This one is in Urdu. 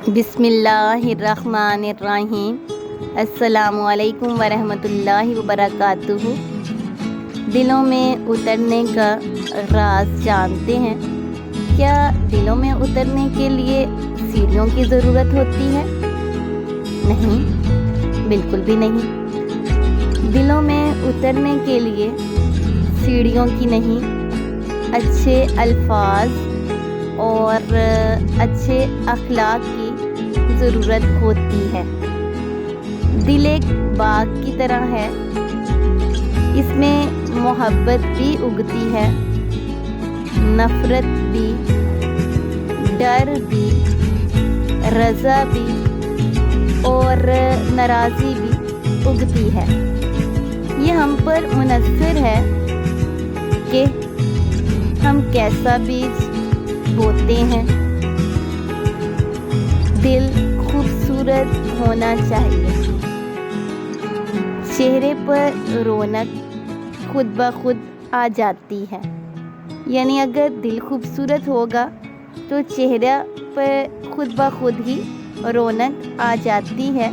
بسم اللہ الرحمن الرحیم۔ السلام علیکم ورحمۃ اللہ وبرکاتہ۔ دلوں میں اترنے کا راز جانتے ہیں؟ کیا دلوں میں اترنے کے لیے سیڑھیوں کی ضرورت ہوتی ہے؟ نہیں، بالکل بھی نہیں۔ دلوں میں اترنے کے لیے سیڑھیوں کی نہیں، اچھے الفاظ اور اچھے اخلاق کی ضرورت ہوتی ہے۔ دل ایک باغ کی طرح ہے، اس میں محبت بھی اگتی ہے، نفرت بھی، ڈر بھی، رضا بھی اور ناراضی بھی اگتی ہے۔ یہ ہم پر منحصر ہے کہ ہم کیسا بیج بوتے ہیں۔ دل خوبصورت ہونا چاہیے، چہرے پر رونق خود بخود آ جاتی ہے۔ یعنی اگر دل خوبصورت ہوگا تو چہرہ پر خود بخود ہی رونق آ جاتی ہے